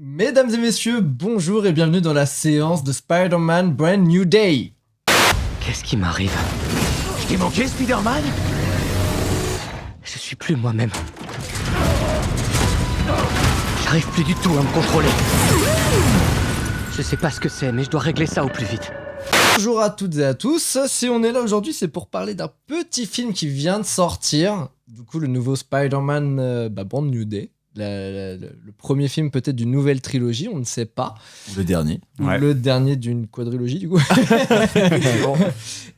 Mesdames et messieurs, bonjour et bienvenue dans la séance de Spider-Man Brand New Day. Qu'est-ce qui m'arrive? Je t'ai manqué, Spider-Man? Je suis plus moi-même. J'arrive plus du tout à me contrôler. Je sais pas ce que c'est, mais je dois régler ça au plus vite. Bonjour à toutes et à tous, si on est là aujourd'hui c'est pour parler d'un petit film qui vient de sortir. Du coup le nouveau Spider-Man Brand New Day. Le premier film peut-être d'une nouvelle trilogie, on ne sait pas. Le dernier. Ou le dernier d'une quadrilogie du coup.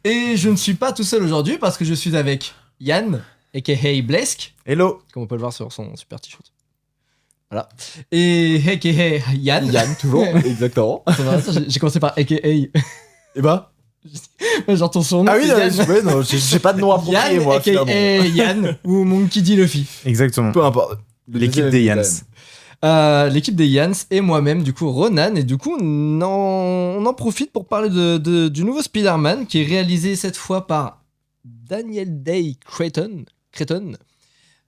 Et je ne suis pas tout seul aujourd'hui parce que je suis avec Yann, a.k.a. Blesk. Hello. Comme on peut le voir sur son super t-shirt. Voilà. Et a.k.a. Yann. Yann, toujours, exactement. J'ai commencé par a.k.a. Et bah genre ton surnom. ah oui, c'est non, j'ai pas de nom approprié, Yann, moi, a.k.a. finalement. Yann ou Monkey D. Luffy. Exactement. Peu importe. L'équipe des Yans. L'équipe des Yans et moi-même, du coup, Ronan. Et du coup, on en profite pour parler du nouveau Spider-Man qui est réalisé cette fois par Daniel Day Cretton,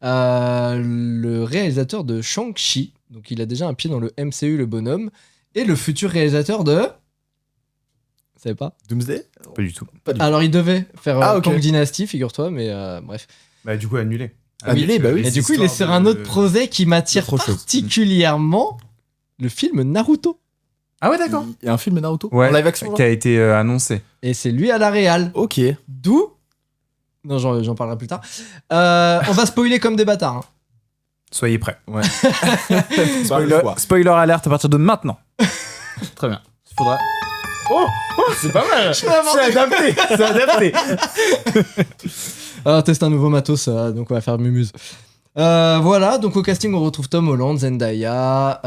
le réalisateur de Shang-Chi. Donc, il a déjà un pied dans le MCU, le bonhomme. Et le futur réalisateur de... Vous savez pas? Doomsday? Pas du tout. Alors, il devait faire Ah, ok. Kang Dynasty, figure-toi, mais bref. Bah du coup annulé. Annulé, bah oui. Et du coup, il est sur un autre projet qui m'attire Autre chose. particulièrement, le film Naruto. Ah ouais d'accord. Il y a un film Naruto Ouais. en live action Qui a été annoncé. Et c'est lui à la réal. Ok. D'où... Non, j'en parlerai plus tard. On va spoiler comme des bâtards. Hein. Soyez prêts. Ouais. Spoiler alerte à partir de maintenant. Très bien. Il faudra. Oh, c'est pas mal. C'est adapté. Alors, teste un nouveau matos, donc on va faire mumuse. Voilà, donc au casting, on retrouve Tom Holland, Zendaya,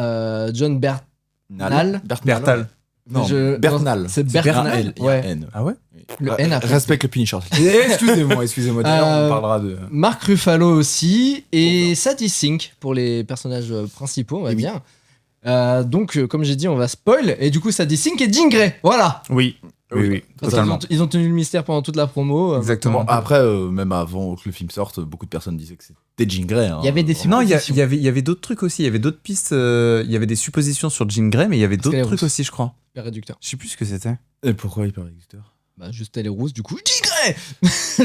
John Bernal. Bertal. Non, Non, Bernal. c'est Bernal. Il y a Ouais. N. Ah ouais. Le N après. Respecte le Punisher. Excusez-moi. D'ailleurs, on parlera de. Mark Ruffalo aussi, et Sadie Sink pour les personnages principaux, on va Oui. dire. Donc, comme j'ai dit, on va spoil, et du coup, Sadie Sink et Jean Grey. Voilà. Oui. Oui. Parce Totalement. qu'ils ont tenu le mystère pendant toute la promo. Exactement. Bon, après, même avant que le film sorte, beaucoup de personnes disaient que c'était Jean Grey. Hein. Il y avait des Non, il y suppositions. avait d'autres trucs aussi. Il y avait d'autres pistes. Il y avait des suppositions sur Jean Grey, mais il y avait Parce qu'elle d'autres est trucs rousse. aussi, je crois. Super réducteur. Je sais plus ce que c'était. Et pourquoi il parle réducteur? Bah, juste elle est rousse, du coup, Jean Grey.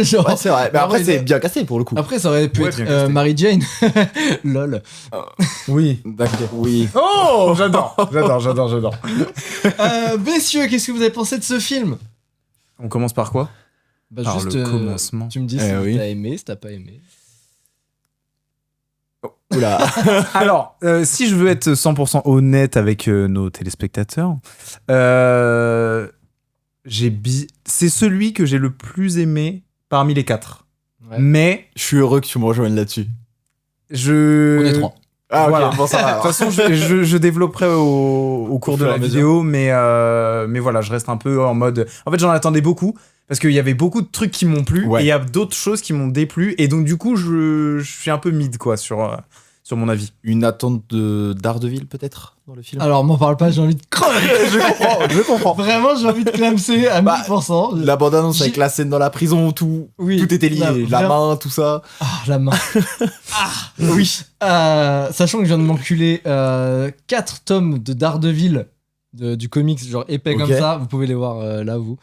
Genre, Ouais, c'est vrai. Mais après, Ouais, c'est bien cassé pour le coup. après, ça aurait pu Ouais, être bien casté. Mary Jane. Lol. Oui. D'accord. Oui. Oh, j'adore. Messieurs, qu'est-ce que vous avez pensé de ce film? On commence par quoi? Bah, Par juste, le commencement. tu me dis Eh si oui. t'as aimé, si t'as pas aimé. Oula. Alors, si je veux être 100% honnête avec nos téléspectateurs, c'est celui que j'ai le plus aimé parmi les 4. Ouais. Mais Je suis heureux que tu me rejoignes là-dessus. On est 3. Ah, ok. Voilà. Bon, ça va. De alors. toute façon, je développerai au cours de fur et la à mesure. vidéo, mais voilà, je reste un peu en mode. En fait, j'en attendais beaucoup parce qu'il y avait beaucoup de trucs qui m'ont plu Ouais. et il y a d'autres choses qui m'ont déplu et donc du coup, je suis un peu mid quoi sur mon avis. Une attente de Daredevil, peut-être, dans le film. Alors, m'en parle pas, j'ai envie de crever. je comprends. Vraiment, j'ai envie de clamser à Bah, 1000%. La bande-annonce avec la scène dans la prison, tout Oui, était lié. La main, tout ça. Ah, la main. Oui. Sachant que je viens de m'enculer 4 tomes de Daredevil du comics, genre épais Ok. comme ça, vous pouvez les voir là, vous.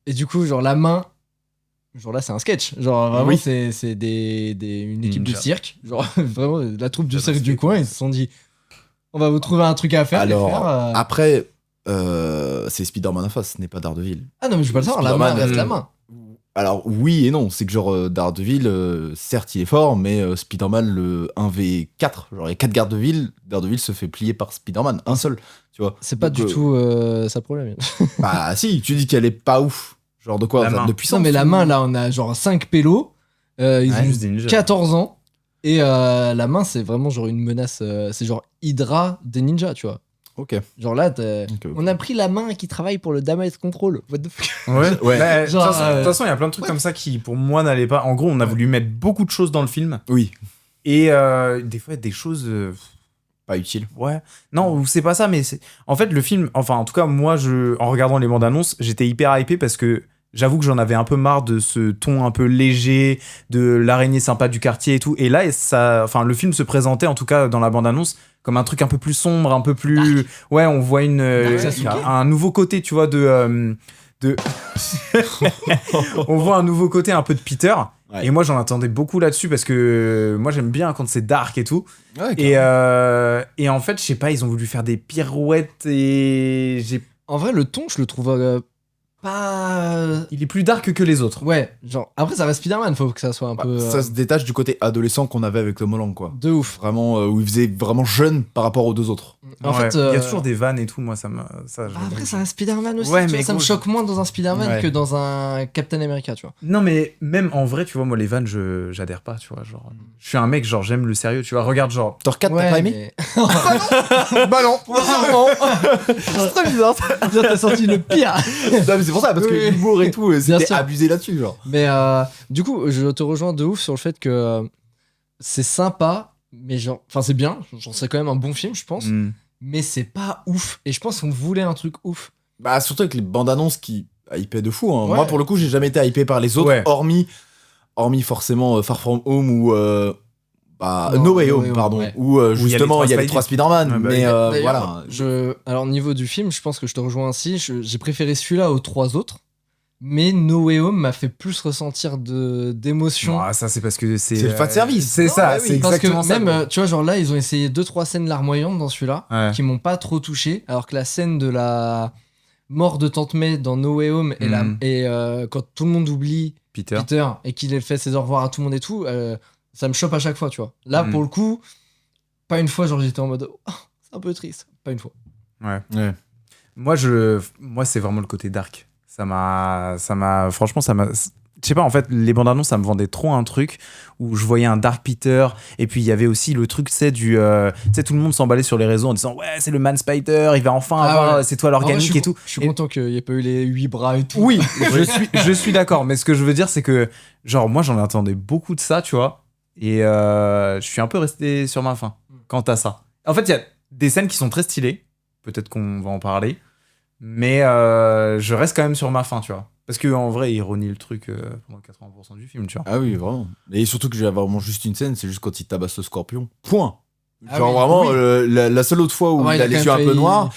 Et du coup, genre la main, genre là, c'est un sketch. Genre vraiment, Oui. c'est une équipe de Ninja. cirque. Genre vraiment, la troupe du J'adore cirque ce du film. coin, ils se sont dit, on va vous trouver un truc à faire. Alors, et faire, après, c'est Spider-Man en face, ce n'est pas Daredevil. Ah non, mais je veux pas le savoir, la main Spider-Man, reste la main. Alors, oui et non. C'est que, genre, Daredevil, certes, il est fort, mais Spider-Man, le 1v4, genre, les 4 gardes de ville, Daredevil se fait plier par Spider-Man, un seul, tu vois. C'est pas Donc, du tout ça le problème. Bah, si, tu dis qu'elle est pas ouf. Genre, de quoi La main. de puissance. Non, mais la main, là, on a genre 5 pélos. Ils Ouais, ont juste des ninjas. 14 ans. Et la main, c'est vraiment genre une menace. C'est genre Hydra des ninjas, tu vois. Ok. Genre là, Ok. on a pris la main qui travaille pour le damage control. What the fuck? Ouais. Ouais. Bah, de Genre, toute façon, il y a plein de trucs comme ça qui, pour moi, n'allaient pas. En gros, on a voulu mettre beaucoup de choses dans le film Oui. et des fois, il y a des choses. Pas utile. Ouais. Non, c'est pas ça, mais c'est. En fait, le film. Enfin, en tout cas, moi, en regardant les bandes annonces, j'étais hyper hypé parce que J'avoue que j'en avais un peu marre de ce ton un peu léger, de l'araignée sympa du quartier et tout. Et là, le film se présentait, en tout cas dans la bande-annonce, comme un truc un peu plus sombre, un peu plus... Ouais, on voit un nouveau côté, tu vois, on voit un nouveau côté un peu de Peter. Ouais. Et moi, j'en attendais beaucoup là-dessus parce que moi, j'aime bien quand c'est dark et tout. Ouais, et en fait, je sais pas, ils ont voulu faire des pirouettes et En vrai, le ton, je le trouve pas... Il est plus dark que les autres. Ouais, genre... Après, ça reste Spider-Man, faut que ça soit un peu... Ça se détache du côté adolescent qu'on avait avec Tom Holland, quoi. De ouf. Vraiment, où il faisait vraiment jeune par rapport aux deux autres. En fait... Il y a toujours des vannes et tout, moi, après, ça reste Spider-Man aussi, ouais, mais ça me choque moins dans un Spider-Man que dans un Captain America, tu vois. Non, mais même en vrai, tu vois, moi, les vannes, j'adhère pas, tu vois, genre... Je suis un mec, genre, j'aime le sérieux, tu vois, regarde, genre... Thor 4, t'as pas aimé Bah non. C'est très bizarre. T'as sorti le pire. Non, mais c'est pour ça, parce que l'humour et tout, c'était abusé là-dessus, genre. Mais du coup, je te rejoins de ouf sur le fait que c'est sympa, mais genre... Enfin, c'est bien, c'est quand même un bon film, je pense. Mais c'est pas ouf. Et je pense qu'on voulait un truc ouf. Bah, surtout avec les bandes annonces qui hypaient de fou. Hein. Ouais. Moi, pour le coup, j'ai jamais été hypé par les autres, hormis forcément Far From Home ou No Way Home, pardon. Ouais. Où justement, il y a les 3 Spider-Man. Mais voilà. Alors, au niveau du film, je pense que je te rejoins ainsi. J'ai préféré celui-là aux 3 autres. Mais No Way Home m'a fait plus ressentir d'émotion. Ah, ça, c'est parce que c'est le fan service. C'est ça, c'est exactement ça. Parce que même, tu vois, genre là, ils ont essayé 2-3 scènes larmoyantes dans celui-là qui m'ont pas trop touché. Alors que la scène de la mort de Tante May dans No Way Home et quand tout le monde oublie Peter et qu'il fait ses au revoir à tout le monde et tout, ça me chope à chaque fois, tu vois. Là, pour le coup, pas une fois, genre j'étais en mode c'est un peu triste. Pas une fois. Ouais. Moi, c'est vraiment le côté dark. Franchement, je sais pas, en fait, les bandes annonces, ça me vendait trop un truc où je voyais un Dark Peter, et puis il y avait aussi le truc, c'est tout le monde s'emballait sur les réseaux en disant, ouais, c'est le Man Spider, il va enfin avoir ses toiles organiques et tout. Je suis content qu'il n'y ait pas eu les 8 bras et tout. Oui, je suis d'accord, mais ce que je veux dire, c'est que, genre, moi, j'en attendais beaucoup de ça, tu vois, et je suis un peu resté sur ma faim quant à ça. En fait, il y a des scènes qui sont très stylées, peut-être qu'on va en parler, mais je reste quand même sur ma faim, tu vois. Parce qu'en vrai, il renie le truc pendant 80% du film, tu vois. Ah oui, vraiment. Et surtout que j'ai vraiment juste une scène, c'est juste quand il tabasse le scorpion. Point. Genre vraiment, la seule autre fois où il a les yeux un peu noirs,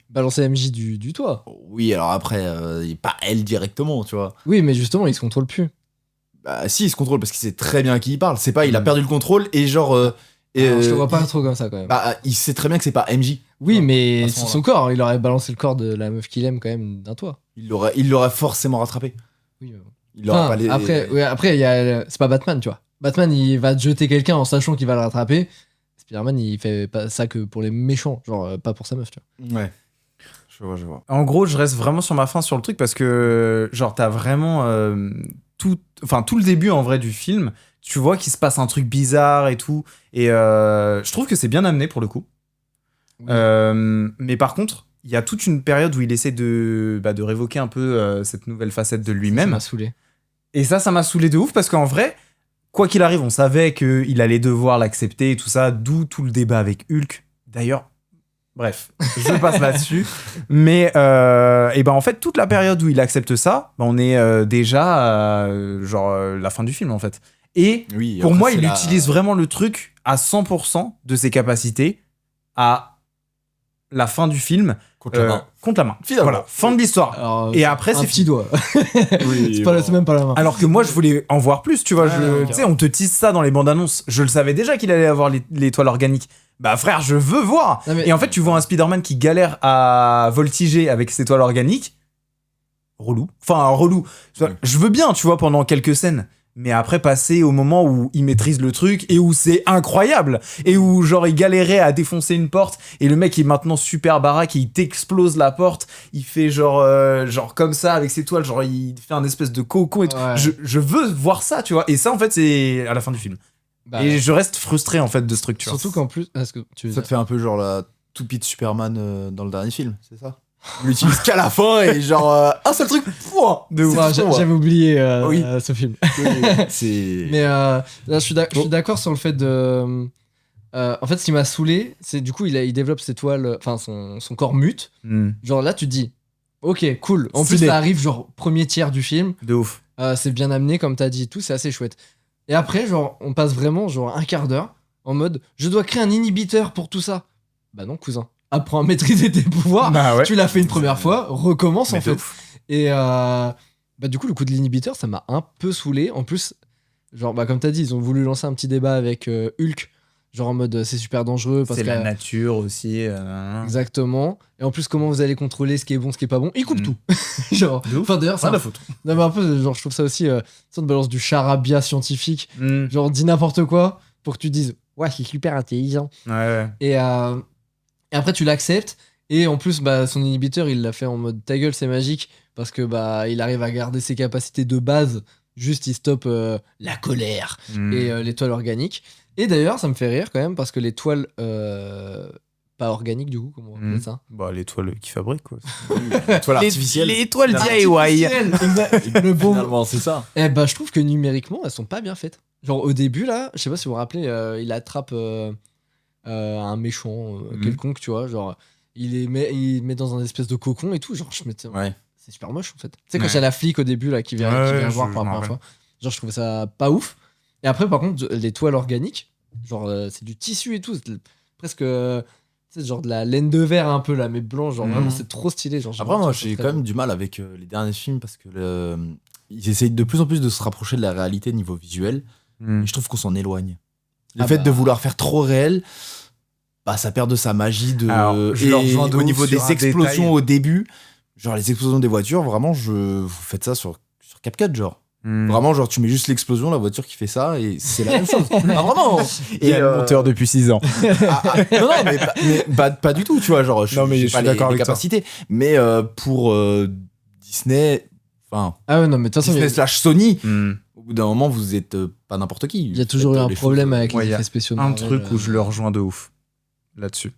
balancer MJ du toit. Oui, alors après, pas elle directement, tu vois. Oui, mais justement, il se contrôle plus. Bah si, il se contrôle parce qu'il sait très bien à qui il parle. C'est pas, il a perdu le contrôle et genre... je te vois pas trop comme ça quand même. Bah, il sait très bien que c'est pas MJ. Oui, mais sur son corps, il aurait balancé le corps de la meuf qu'il aime quand même d'un toit. Il l'aurait forcément rattrapé. Oui. Il aurait pas les... Après, c'est pas Batman, tu vois. Batman, il va jeter quelqu'un en sachant qu'il va le rattraper. Spider-Man, il fait pas ça que pour les méchants, genre pas pour sa meuf, tu vois. Ouais. Je vois. En gros, je reste vraiment sur ma faim sur le truc parce que, genre, t'as vraiment tout le début en vrai du film. Tu vois qu'il se passe un truc bizarre et tout. Et je trouve que c'est bien amené pour le coup. Oui. Mais par contre, il y a toute une période où il essaie de révoquer un peu cette nouvelle facette de lui-même. Ça m'a saoulé. Et ça m'a saoulé de ouf parce qu'en vrai, quoi qu'il arrive, on savait qu'il allait devoir l'accepter et tout ça, d'où tout le débat avec Hulk. D'ailleurs, bref, je passe là-dessus. Mais en fait, toute la période où il accepte ça, on est déjà la fin du film en fait. Et pour moi, il utilise vraiment le truc à 100% de ses capacités à la fin du film. Contre la main. Voilà, fin de l'histoire. Et après, c'est petit doigt. C'est même pas la main. Alors que moi, je voulais en voir plus, tu vois. Tu sais, on te tease ça dans les bandes annonces. Je le savais déjà qu'il allait avoir les toiles organiques. Bah frère, je veux voir. Et en fait, tu vois un Spider-Man qui galère à voltiger avec ses toiles organiques. Relou. Je veux bien, tu vois, pendant quelques scènes. Mais après, passer au moment où il maîtrise le truc et où c'est incroyable et où genre il galérait à défoncer une porte et le mec est maintenant super baraque et il t'explose la porte, il fait genre comme ça avec ses toiles, genre il fait un espèce de cocon et tout. Je veux voir ça, tu vois. Et ça en fait c'est à la fin du film. Et je reste frustré en fait de ce truc, tu vois. Surtout qu'en plus, ça te fait un peu genre la toupie de Superman dans le dernier film, c'est ça? Il l'utilise qu'à la fin et genre un seul truc de ouf. J'avais oublié ce film. Mais là, je suis d'accord sur le fait de en fait ce qui m'a saoulé, c'est du coup il développe ses toiles, enfin son corps mute. Genre là tu te dis Ok, cool. En plus, Stylé. ça arrive genre premier tiers du film. De ouf. C'est bien amené, comme t'as dit et tout, c'est assez chouette. Et après, genre, on passe vraiment genre un quart d'heure en mode je dois créer un inhibiteur pour tout ça. Bah non, cousin. Apprends à maîtriser tes pouvoirs. Bah ouais. Tu l'as fait une première fois, recommence Mais en de fait. ouf. Et bah du coup, le coup de l'inhibiteur, ça m'a un peu saoulé. En plus, genre, bah comme t'as dit, ils ont voulu lancer un petit débat avec Hulk. Genre en mode c'est super dangereux. Parce C'est que la nature aussi. Exactement. Et en plus, comment vous allez contrôler ce qui est bon, ce qui est pas bon? Ils coupent tout. Genre, De ouf. enfin d'ailleurs, c'est Rien un... à foutre. Non, mais un peu, genre, je trouve ça aussi, ça te balance du charabia scientifique. Mm. Genre, dis n'importe quoi pour que tu dises, ouais, c'est super intelligent. Ouais. Et après, tu l'acceptes. Et en plus, bah, son inhibiteur, il l'a fait en mode ta gueule, c'est magique. Parce que bah, il arrive à garder ses capacités de base. Juste, il stoppe la colère Mm. et les toiles organiques. Et d'ailleurs, ça me fait rire quand même parce que les toiles pas organiques, du coup, comment on appelle ça? Bah, les toiles qui fabriquent, quoi. Toile artificielle. Les toiles DIY. Artificielles, exact. Le bon. Finalement, c'est ça. Eh bah, je trouve que numériquement, elles sont pas bien faites. Genre, au début, là, je sais pas si vous vous rappelez, il attrape un méchant quelconque, tu vois. Genre, il met dans un espèce de cocon et tout. Genre, je m'étais. Ouais. C'est super moche, en fait. Tu sais, quand Ouais. il y a la flic au début, là, qui vient voir pour la première fois. Genre, je trouvais ça pas ouf. Et après, par contre, les toiles organiques, genre, c'est du tissu et tout. C'est presque. Tu sais, genre de la laine de verre un peu, là, mais blanc. Genre, vraiment, c'est trop stylé. Genre, Après, moi, j'ai quand même du mal avec les derniers films parce que ils essayent de plus en plus de se rapprocher de la réalité niveau visuel. Mm. Et je trouve qu'on s'en éloigne. Le Ah fait bah. de vouloir faire trop réel, bah, ça perd de sa magie. Alors, je le rejoins de au ouf niveau sur des un explosions détail. au début, genre les explosions des voitures, vraiment, vous faites ça sur CapCut, genre. Mm. Vraiment, genre, tu mets juste l'explosion, la voiture qui fait ça, et c'est la même chose. Ah, vraiment. Il y a le monteur depuis 6 ans. Non, mais pas du tout, tu vois. Genre, Non, mais j'ai je pas suis d'accord les avec toi. capacités. Mais pour Disney, enfin, Ah ouais, non, mais de toute façon, Disney slash Sony, Mm. au bout d'un moment, vous êtes pas n'importe qui. il y a toujours eu un problème avec Ouais, les y a effets spéciaux. de Un Marvel, truc où je le rejoins de ouf là-dessus.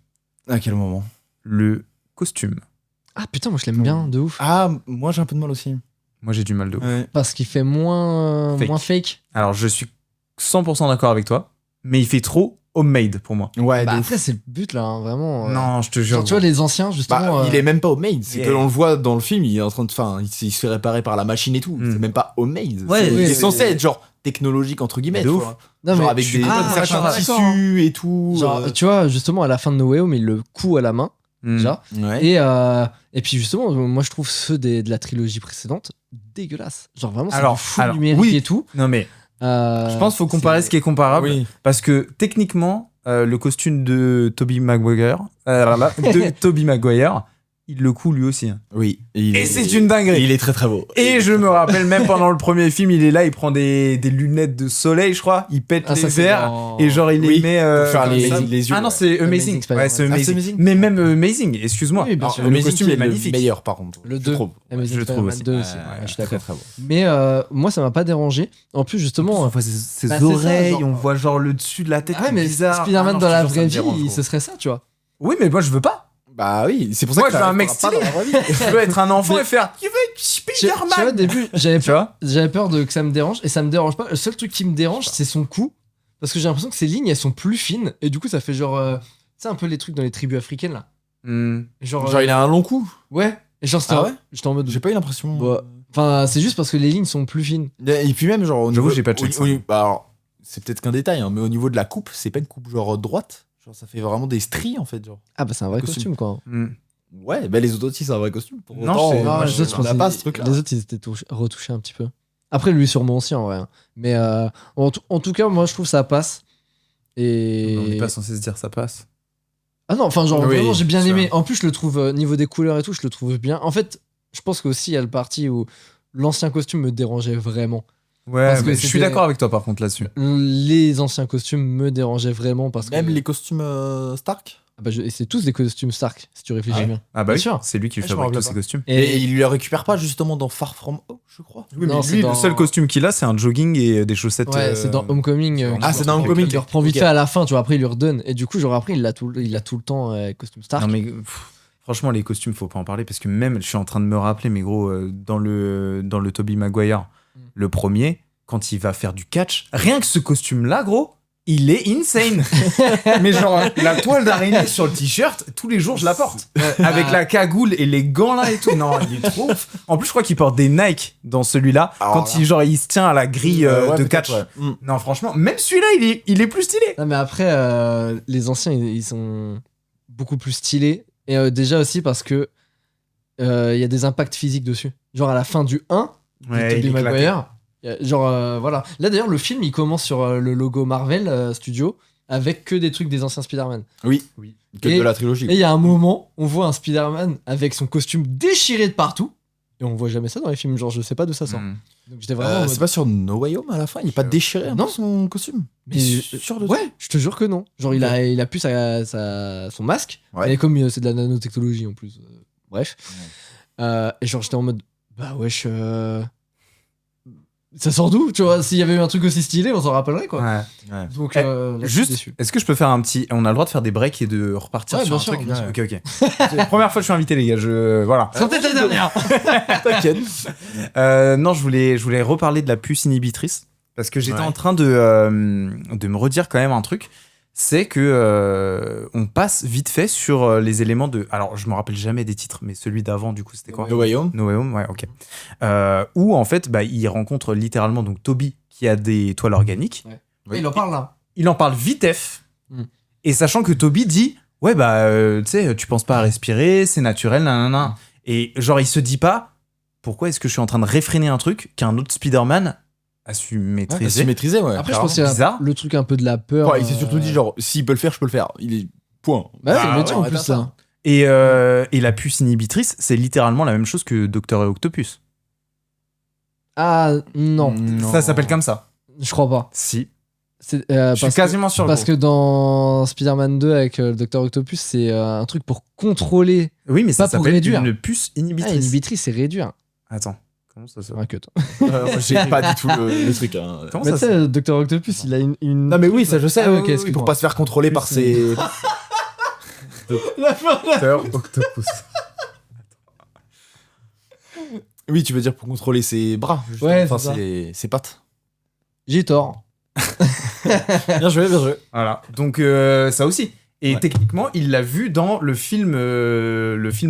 À quel moment? Le costume. Ah putain, moi je l'aime bien, de ouf. Ah, moi j'ai un peu de mal aussi. Moi, j'ai du mal de ouf. Ouais. Parce qu'il fait moins Fake. moins fake. Alors, je suis 100% d'accord avec toi, mais il fait trop homemade pour moi. Ouais, Bah, de après, ouf. c'est le but là, hein, vraiment. Non, je te jure. Genre, tu vois, les anciens, justement. Bah, il est même pas homemade, c'est Yeah. que l'on le voit dans le film, il est en train de, enfin, il se fait réparer par la machine et tout. Mm. C'est même pas homemade. Ouais, c'est, oui, il est c'est- censé être genre technologique entre guillemets. De tu ouf. vois. Non, Genre mais avec je suis des pas certains d'accord. tissus et tout. Genre, tu vois, justement, à la fin de No Way Home, il le coud à la main, Mm. déjà. Ouais. Et puis, justement, moi, je trouve ceux de la trilogie précédente dégueulasses. Genre, vraiment, c'est Alors- du fou alors, numérique oui. et tout. Non, mais je pense qu'il faut comparer c'est- ce qui est comparable. Oui. Parce que techniquement, le costume de Tobey Maguire, il le coud lui aussi. Hein. Oui. Et c'est une dinguerie. Il est très très beau. Et je me rappelle même pendant le premier film, il est là, il prend des lunettes de soleil, je crois, il pète Ah, les ça, c'est verres dans- et genre il Oui, les met pour faire comme les ça. yeux. Ah non, ouais. c'est Amazing. Amazing Ouais, Spider-Man. c'est Ah, c'est Amazing. Amazing. Mais même Amazing, excuse-moi. Oui, bien sûr. Le Amazing costume qui est le magnifique. meilleur par contre. Le Je 2. trouve. Amazing je trouve Spider-Man aussi. 2 aussi. Ouais, Ouais, je suis très d'accord. très beau. Mais moi, ça m'a pas dérangé. En plus, justement. On voit ses Bah, c'est ça, oreilles, genre- on voit genre le dessus de la tête Ah ouais, qui est mais bizarre. Spider-Man Ah non, dans je te la jure, ça vraie me vie, dérange, gros. ce serait ça, tu vois. Oui, mais moi je veux pas. Bah oui, c'est pour ça Moi que je veux ça un mec arrivera pas stylé. dans la vraie vie. Je veux être un enfant Mais- et faire Tu veux être Tu vois, au Spider-Man début, Tu vois j'avais peur que ça me dérange, et ça me dérange pas. Le seul truc qui me dérange, c'est son cou. Parce que j'ai l'impression que ses lignes, elles sont plus fines, et du coup, ça fait genre. Tu sais, un peu les trucs dans les tribus africaines, là. Genre. Genre il a un long cou. Ouais. Et genre, Ah ouais j'étais en mode. J'ai pas eu l'impression. Bah, Enfin, c'est juste parce que les lignes sont plus fines. Et puis même genre au J'avoue, niveau, j'ai pas checké ça. bah, alors, c'est peut-être qu'un détail, hein, mais au niveau de la coupe, c'est pas une coupe genre droite. Genre ça fait vraiment des stries en fait, genre. Ah, bah, c'est un vrai Costume. costume, quoi. Ouais, bah les autres aussi c'est un vrai costume. Pour Non, autant, c'est- moi, non, les je- autres, je on pense n'a qu'ils- pas ce truc là. les autres, ils étaient retouchés un petit peu. Après, lui, sûrement aussi, en vrai. Hein. Mais en tout cas, moi, je trouve que ça passe. Et. On n'est pas censé se dire ça passe. Ah non, enfin, genre, Oui, vraiment, j'ai bien c'est aimé. vrai. En plus, je le trouve, niveau des couleurs et tout, je le trouve bien. En fait, je pense qu'aussi, il y a le parti où l'ancien costume me dérangeait vraiment. Ouais, Parce que mais je suis c'était- d'accord avec toi par contre là-dessus. Les anciens costumes me dérangeaient vraiment parce Même que. les costumes Stark. Ah bah, et c'est tous des costumes Stark, si tu réfléchis Ah ouais. bien. Ah bah Bien oui, sûr. c'est lui qui Ah, je me fabrique rappelle tous ses pas. costumes. Et il le récupère pas justement dans Far From Home, je crois. Oui, Non, mais c'est lui, dans- le seul costume qu'il a, c'est un jogging et des chaussettes. Ouais, c'est dans Homecoming. Ah, c'est dans Homecoming. Il le reprend vite Ok. fait à la fin, tu vois. Après, il lui redonne. Et du coup, genre, après, il a tout le temps costume Stark. Non mais franchement, les costumes, faut pas en parler parce que même, je suis en train de me rappeler, mais gros, dans le Tobey Maguire, le premier, quand il va faire du catch, rien que ce costume-là, gros, il est insane. Mais genre, la toile d'araignée sur le t-shirt, tous les jours, je la porte. Avec la cagoule et les gants là et tout. Non, il est trop ouf. En plus, je crois qu'il porte des Nike dans celui-là. Alors, quand il se tient à la grille de catch. Ouais. Non, franchement, même celui-là, il est plus stylé. Non, mais après, les anciens, ils sont beaucoup plus stylés. Et déjà aussi parce que il y a des impacts physiques dessus. Genre à la fin du 1, Tobey Maguire. Genre, voilà. Là, d'ailleurs, le film, il commence sur le logo Marvel Studio avec que des trucs des anciens Spider-Man. Oui. Que de la trilogie. Et il y a un moment, on voit un Spider-Man avec son costume déchiré de partout. Et on voit jamais ça dans les films. Genre, je sais pas d'où ça sort. Donc, j'étais vraiment. C'est pas sur No Way Home à la fin? Il est pas déchiré dans son costume? Mais ouais, je te jure que non. Genre, il a plus son masque. Ouais. Et comme c'est de la nanotechnologie en plus. Bref. Et genre, j'étais en mode. Bah, wesh. Ça sort d'où, tu vois? S'il y avait eu un truc aussi stylé, on s'en rappellerait, quoi. Ouais. Donc, juste, est-ce que je peux faire un petit... On a le droit de faire des breaks et de repartir sur un truc? Bien sûr. Ok. C'est la première fois que je suis invité, les gars. Voilà. C'est peut-être la dernière. T'inquiète. Non, je voulais reparler de la puce inhibitrice. Parce que j'étais en train de me redire quand même un truc. C'est que on passe vite fait sur les éléments de... Alors, je me rappelle jamais des titres, mais celui d'avant, du coup, c'était quoi? No Way Home. No Way Home, ouais, ok. Où, en fait, il rencontre littéralement donc Toby, qui a des toiles organiques. Ouais. Oui. Il en parle là. Il en parle vitef. Et sachant que Toby dit, ouais, tu sais, tu penses pas à respirer, c'est naturel, nanana. Et genre, il se dit pas, pourquoi est-ce que je suis en train de réfréner un truc qu'un autre Spider-Man a su maîtriser. Ouais. Après, je pense qu'il y a le truc un peu de la peur. Ouais, il s'est surtout dit, genre, s'il peut le faire, je peux le faire. Il est point. Bah, c'est le métier en plus, ça. Et la puce inhibitrice, c'est littéralement la même chose que Docteur Octopus. Ah, non. Ça s'appelle comme ça. Je crois pas. Si. Je suis quasiment sûr. Parce que dans Spider-Man 2 avec le Docteur Octopus, c'est un truc pour contrôler. Oui, mais ça s'appelle réduire. Une puce inhibitrice. Inhibitrice, c'est réduire. Attends. Comment ça Un cut. J'ai pas du tout le truc. Hein. Mais tu sais, le Docteur Octopus, il a une. Non, mais oui, ça je sais. Ok, pour pas se faire contrôler par ses. Docteur Octopus. Oui, tu veux dire pour contrôler ses bras. Ouais, enfin, ses pattes. J'ai tort. Bien joué. Voilà. Donc, ça aussi. Et techniquement, il l'a vu dans le film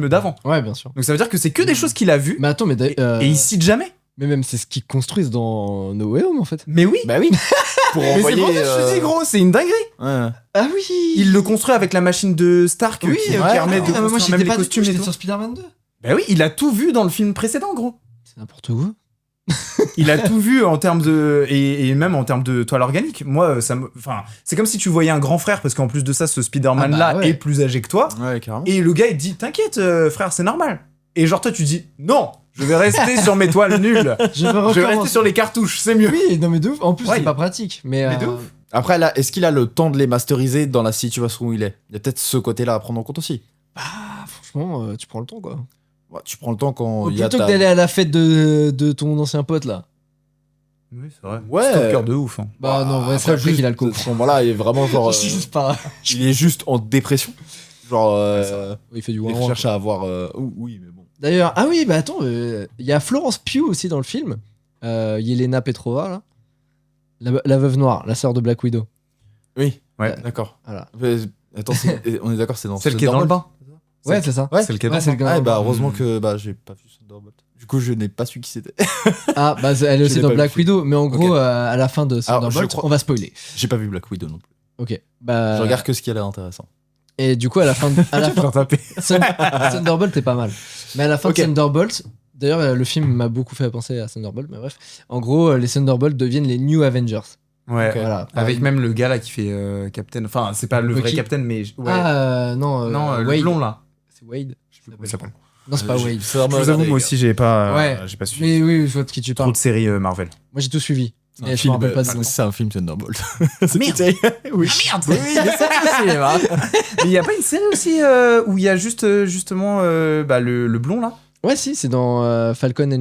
d'avant. Ouais, bien sûr. Donc ça veut dire que c'est que des choses qu'il a vues. Mais attends, et il cite jamais. Mais même c'est ce qu'ils construisent dans No Way Home en fait. Mais oui. Bah oui. Pour envoyer. Mais c'est pour ça que je te dis gros, c'est une dinguerie. Ouais. Ah oui. Il le construit avec la machine de Stark qui permet de construire même les costumes et tout. Sur Spider-Man 2. Bah oui, il a tout vu dans le film précédent, gros. C'est n'importe quoi. Il a tout vu en termes de et même en termes de toile organique. Moi, c'est comme si tu voyais un grand frère parce qu'en plus de ça, ce Spider-Man là est plus âgé que toi. Ouais, carrément. Et le gars il dit t'inquiète frère, c'est normal. Et genre toi tu dis non, je vais rester sur mes toiles nulles. Je vais rester sur les cartouches, c'est mieux. Oui, non mais de ouf. En plus c'est pas pratique. Mais de ouf. Après là, est-ce qu'il a le temps de les masteriser dans la situation où il est? Il y a peut-être ce côté-là à prendre en compte aussi. Bah franchement, tu prends le temps quoi. Ouais, tu prends le temps quand il y a plutôt que d'aller à la fête de ton ancien pote là. Oui, c'est vrai. Ouais. Stalker de ouf. Hein. Bah non, c'est après qu'il a le coup. Voilà, il est vraiment genre. Pas... il est juste en dépression. Genre. il fait du il cherche à avoir. Oui, mais bon. D'ailleurs, ah oui, bah attends, il y a Florence Pugh aussi dans le film. Yelena Petrova, là. La veuve noire, la sœur de Black Widow. Oui, ouais, d'accord. Voilà. Attends, on est d'accord, c'est dans celle qui est dans le bain. Ouais, c'est ça. Ouais, c'est le cas. Ah, bah heureusement que j'ai pas vu Thunderbolt. Du coup, je n'ai pas su qui c'était. Ah, bah elle est aussi dans Black Widow, mais en gros, à la fin de Thunderbolt, on va spoiler. J'ai pas vu Black Widow non plus. Ok. Bah. Je regarde que ce qui a l'air intéressant. Et du coup, à la fin, Thunderbolt est pas mal. Mais à la fin de Thunderbolt, d'ailleurs, le film m'a beaucoup fait penser à Thunderbolt, mais bref. En gros, les Thunderbolts deviennent les New Avengers. Ouais, voilà. Avec même le gars là qui fait Captain. Enfin, c'est pas le vrai Captain, mais. Ouais. Ah, non, le blond là. C'est Wade. Je sais plus comment il s'appelle. Non, c'est pas Wade. Je vous avoue, moi aussi, j'ai pas suivi. Mais oui, je vois de qui tu parles. Trop de séries Marvel. Moi, j'ai tout suivi. C'est un film Thunderbolt. Merde. Oui. Ah merde. Oui, mais ça mais il y a pas une série aussi où il y a justement le blond là. Ouais, si, c'est dans Falcon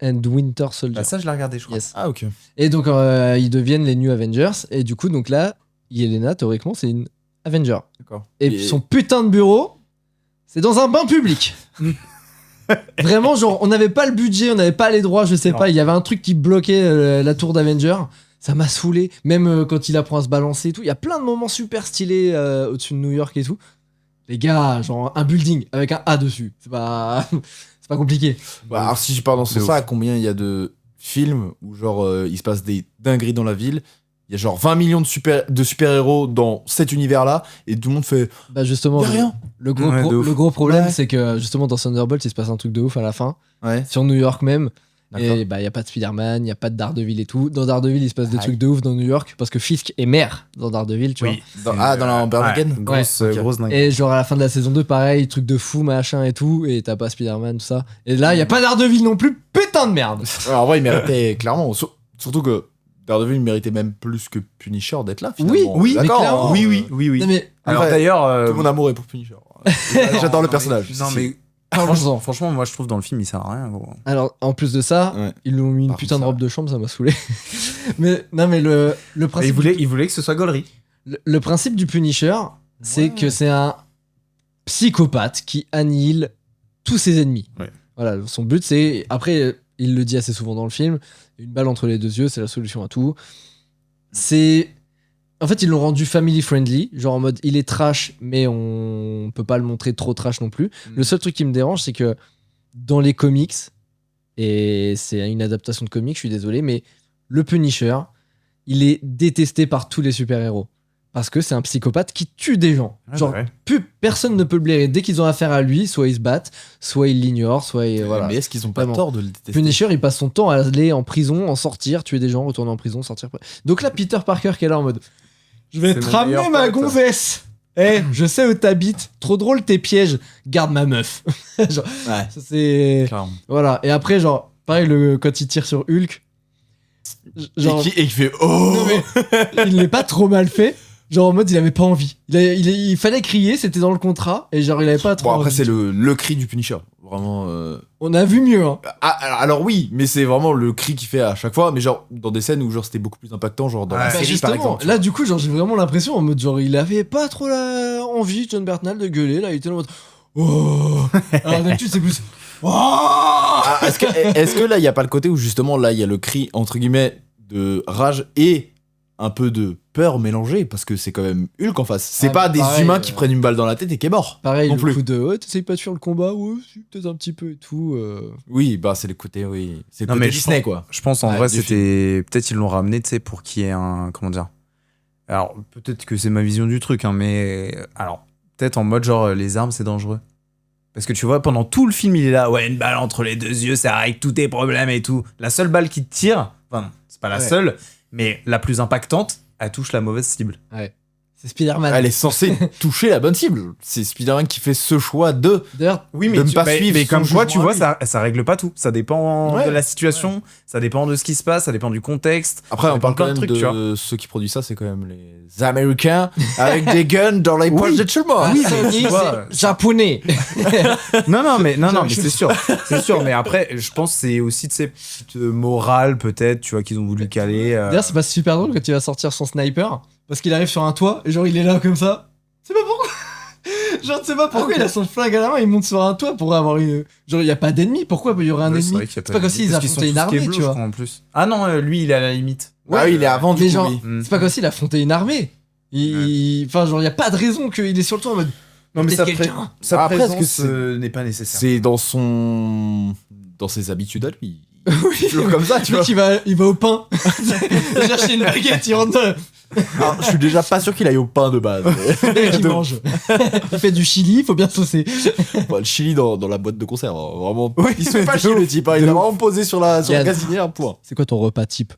and Winter Soldier. Bah ça, je l'ai regardé, je crois. Yes. Ah, ok. Et donc, ils deviennent les New Avengers. Et du coup, donc là, Yelena, théoriquement, c'est une Avenger. D'accord. Et son putain de bureau, c'est dans un bain public. Vraiment, genre, on n'avait pas le budget, on n'avait pas les droits, je sais pas. Il y avait un truc qui bloquait la tour d'Avenger. ça m'a saoulé. Même quand il apprend à se balancer et tout, il y a plein de moments super stylés au-dessus de New York et tout. Les gars, genre un building avec un A dessus, c'est pas compliqué. Bah, alors si je pars dans ce sens-là, combien il y a de films où genre il se passe des dingueries dans la ville, il y a genre 20 millions de super-héros dans cet univers-là, et tout le monde fait... Bah justement, y a rien. Le gros problème, c'est que justement dans Thunderbolt, il se passe un truc de ouf à la fin, sur New York même. D'accord. Et bah y a pas de Spider-Man, il y a pas de Daredevil et tout. Dans Daredevil, il se passe des trucs de ouf dans New York parce que Fisk est maire dans Daredevil, tu vois. Dans la Bergen. Grosse dingue. Et genre à la fin de la saison 2, pareil, truc de fou, machin et tout, et t'as pas Spider-Man, tout ça. Et là, y a pas Daredevil non plus, putain de merde. Alors, en vrai, il méritait clairement, surtout que Daredevil méritait même plus que Punisher d'être là, finalement. Oui, d'accord. Oui. Non, mais Alors d'ailleurs, tout mon amour est pour Punisher. J'adore le personnage. Non mais franchement, moi je trouve dans le film il sert à rien. Gros. alors en plus de ça, ils lui ont mis une putain de robe de chambre, ça m'a saoulé. Mais non, mais le principe. Il voulait que ce soit gaulerie. Le principe du Punisher, c'est que c'est un psychopathe qui annihile tous ses ennemis. Ouais. Voilà, son but c'est. Après, il le dit assez souvent dans le film, une balle entre les deux yeux, c'est la solution à tout. C'est. En fait, ils l'ont rendu family friendly, genre en mode il est trash, mais on peut pas le montrer trop trash non plus. Le seul truc qui me dérange, c'est que dans les comics, et c'est une adaptation de comics, je suis désolé, mais le Punisher, il est détesté par tous les super-héros. Parce que c'est un psychopathe qui tue des gens. Genre, personne ne peut le blairer. Dès qu'ils ont affaire à lui, soit ils se battent, soit ils l'ignorent, soit ils, voilà. Mais est-ce qu'ils ont pas tort de le détester? Punisher, il passe son temps à aller en prison, en sortir, tuer des gens, retourner en prison, sortir. Donc là, Peter Parker qui est là en mode je vais te ramener ma gonzesse. Je sais où t'habites. Trop drôle tes pièges. Garde ma meuf. Genre, ça, c'est. Clairement. Voilà. Et après, genre, pareil, quand il tire sur Hulk. Genre... Et il fait oh. Non, mais il n'est pas trop mal fait. Genre en mode il avait pas envie. Il fallait crier, c'était dans le contrat. Et genre il avait pas trop envie. Après, c'est le cri du Punisher. Vraiment. On a vu mieux. Hein. Alors oui, mais c'est vraiment le cri qu'il fait à chaque fois. Mais genre dans des scènes où genre c'était beaucoup plus impactant, genre dans la série justement, par exemple. Là du coup, genre j'ai vraiment l'impression en mode genre il avait pas trop envie, John Bernthal, de gueuler. Là il était en mode oh. Alors d'habitude c'est plus oh. Est-ce que là il y a pas le côté où justement là il y a le cri entre guillemets de rage et un peu de peur mélangée, parce que c'est quand même Hulk en face. C'est pas des humains qui prennent une balle dans la tête et qui est mort. Pareil, non le plus. coup de t'essayes pas de fuir le combat, peut-être un petit peu et tout. Oui, bah c'est le côté, c'est le côté Disney quoi. Je pense en vrai c'était peut-être ils l'ont ramené, tu sais, pour qu'il y ait un, comment dire. Alors peut-être que c'est ma vision du truc, hein, mais alors peut-être en mode genre les armes c'est dangereux. Parce que tu vois, pendant tout le film, il est là, une balle entre les deux yeux, ça règle tous tes problèmes et tout. La seule balle qui te tire, enfin, c'est pas la seule, mais la plus impactante, elle touche la mauvaise cible. Ouais. C'est Spider-Man. Elle est censée toucher la bonne cible. C'est Spider-Man qui fait ce choix de ne pas suivre. Mais comme quoi, tu vois, ça règle pas tout. Ça dépend de la situation, ça dépend de ce qui se passe, ça dépend du contexte. Après, on parle quand même de ceux qui produisent ça, c'est quand même les Américains avec des guns dans les poches de tout le monde. Oui, c'est japonais. non, mais c'est sûr. C'est sûr, mais après, je pense que c'est aussi de ces petites morales, peut-être, tu vois, qu'ils ont voulu caler. D'ailleurs, c'est pas super drôle quand il va sortir son sniper. Parce qu'il arrive sur un toit et genre il est là comme ça. C'est pas pourquoi. Genre tu sais pas pourquoi il a son flingue à la main, il monte sur un toit pour avoir une. Genre il y a pas d'ennemi. Pourquoi il y aurait un ennemi? C'est pas comme s'ils affrontaient une armée, tu vois. En plus. Ah non, lui il est à la limite. Ouais, il est avant du coup. Genre, c'est pas comme s'il affrontait une armée. Enfin genre il y a pas de raison qu'il est sur le toit en mode. Non mais sa présence n'est pas nécessaire. C'est dans ses habitudes à lui. Oui, comme ça, tu vois. Il va au pain. Il cherche une baguette, il rentre. Alors, je suis déjà pas sûr qu'il aille au pain de base. Il mange. Il fait du chili, il faut bien saucer. Bon, le chili dans la boîte de conserve, vraiment. Il se fait pas chier le type, il a vraiment posé sur la gazinière, point. C'est quoi ton repas type?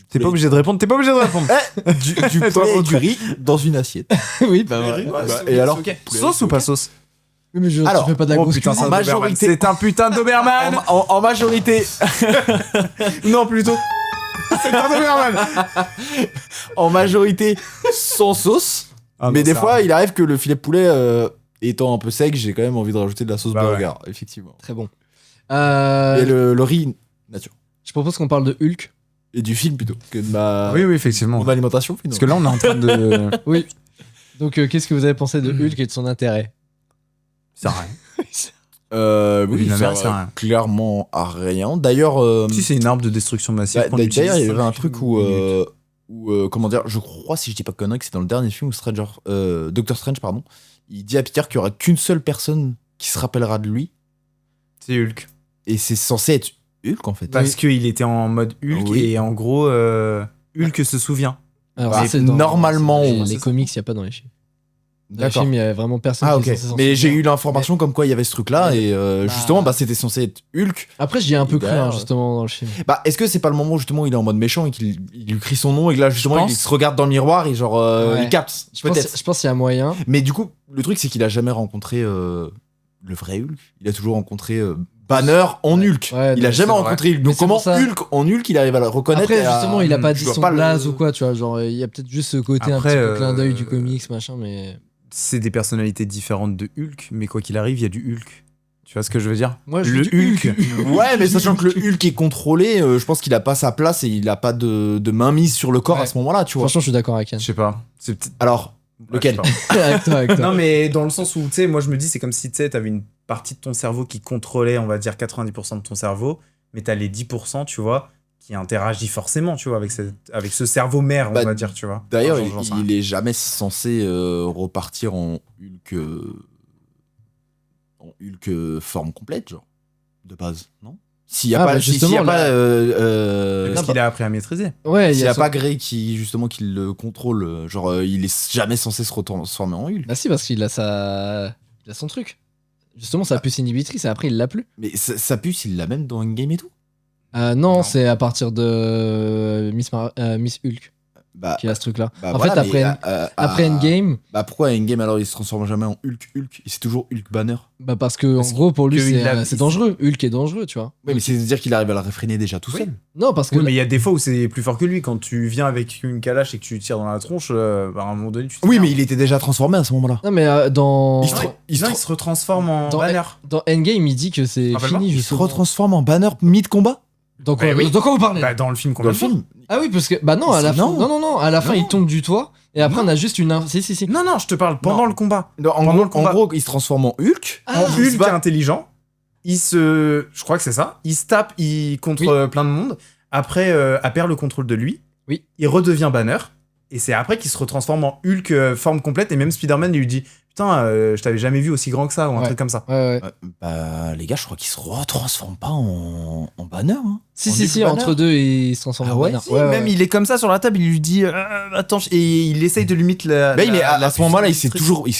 T'es pas obligé de répondre. Du poulet et du riz dans une assiette. Oui, bah ouais. Et alors, sauce ou pas sauce? Oui, mais tu fais pas de la grosse putain, cuisine. En majorité, c'est un putain de Doberman. En majorité. Non, plutôt. C'est un Doberman. En majorité, sans sauce. Mais des fois, il arrive que le filet de poulet étant un peu sec, j'ai quand même envie de rajouter de la sauce burger, effectivement. Très bon. Et le riz nature. Je propose qu'on parle de Hulk. Et du film plutôt que de ma. Oui, effectivement. Mon alimentation finalement. Parce que là, on est en train de. Oui. Donc, qu'est-ce que vous avez pensé de Hulk et de son intérêt? Ça rien. Oui, ça sert clairement à rien. D'ailleurs... Si, c'est une arme de destruction massive qu'on utilise. D'ailleurs, il y avait un truc où comment dire, je crois, si je dis pas connerie, que c'est dans le dernier film où Doctor Strange, pardon, il dit à Peter qu'il y aura qu'une seule personne qui se rappellera de lui. C'est Hulk. Et c'est censé être Hulk, en fait. Parce qu'il était en mode Hulk, et en gros, Hulk se souvient. Alors, normalement... Les comics, il n'y a pas dans les films. Dans les films, il y avait vraiment personne qui était censé Mais j'ai eu l'information comme quoi il y avait ce truc-là, et justement, c'était censé être Hulk. Après, j'y ai un peu cru, justement, dans le film. Est-ce que c'est pas le moment, justement, où il est en mode méchant et qu'il lui crie son nom, et que là, justement, il se regarde dans le miroir et genre, il capte. Je pense qu'il y a moyen. Mais du coup, le truc, c'est qu'il a jamais rencontré le vrai Hulk. Il a toujours rencontré Banner en Hulk. Il a jamais rencontré Hulk. Donc comment Hulk en Hulk, il arrive à le reconnaître? Après, justement, il a pas dit son blaze ou quoi, tu vois. Genre, il y a peut-être juste ce côté un petit peu clin d'œil du comics, machin, mais... C'est des personnalités différentes de Hulk, mais quoi qu'il arrive, il y a du Hulk. Tu vois ce que je veux dire? Moi, le Hulk. Ouais, mais sachant que le Hulk est contrôlé, je pense qu'il a pas sa place et il a pas de mainmise sur le corps à ce moment-là, tu vois. Franchement, je suis d'accord avec Yann. Je sais pas. Alors, lequel? Avec toi. Non, mais dans le sens où, tu sais, moi je me dis, c'est comme si tu avais une partie de ton cerveau qui contrôlait, on va dire, 90% de ton cerveau, mais t'as les 10%, tu vois, qui interagit forcément, tu vois, avec ce cerveau mère, on va dire, tu vois. D'ailleurs, il est jamais censé repartir en Hulk forme complète, genre, de base, non? S'il y a pas, parce qu'il a appris à maîtriser. Ouais, s'il y a pas Grey qui le contrôle, genre, il est jamais censé se transformer en Hulk. Bah si, parce qu'il a son truc. Justement, sa puce inhibitrice, et après, il l'a plus. Mais sa puce, il l'a même dans Endgame et tout. Non, c'est à partir de Miss Hulk qui a ce truc-là. En fait, après Endgame... pourquoi Endgame, alors, il se transforme jamais en Hulk et c'est toujours Hulk Banner? Parce que, en gros, pour lui, c'est dangereux. Hulk est dangereux, tu vois. Oui, mais c'est-à-dire qu'il arrive à le réfréner déjà tout seul. Non, parce que... Oui, mais il y a des fois où c'est plus fort que lui. Quand tu viens avec une calache et que tu tires dans la tronche, à un moment donné, tu te Oui, mais il était déjà transformé à ce moment-là. Non, mais dans... Il se retransforme en Banner. Dans Endgame, il dit que c'est fini. Il se retransforme en Banner mid-combat. Donc quoi vous parlez? Dans le film qu'on a fait. Ah oui, parce que non, à la fin, non, à la fin il tombe du toit et après on a juste une si. Non, je te parle pendant le combat. En gros, il se transforme en Hulk. Hulk est intelligent. Je crois que c'est ça. Il se tape, contre plein de monde. Après, elle perd le contrôle de lui. Oui. Il redevient Banner. Et c'est après qu'il se retransforme en Hulk forme complète. Et même Spider-Man lui dit: putain, je t'avais jamais vu aussi grand que ça, ou un truc comme ça. Ouais. Les gars, je crois qu'ils se retransforment pas en Banner. Hein. Si, entre deux, ils se transforment en Banner. Même il est comme ça sur la table, il lui dit attends, et il essaye de lui mettre la. À ce moment-là, il s'est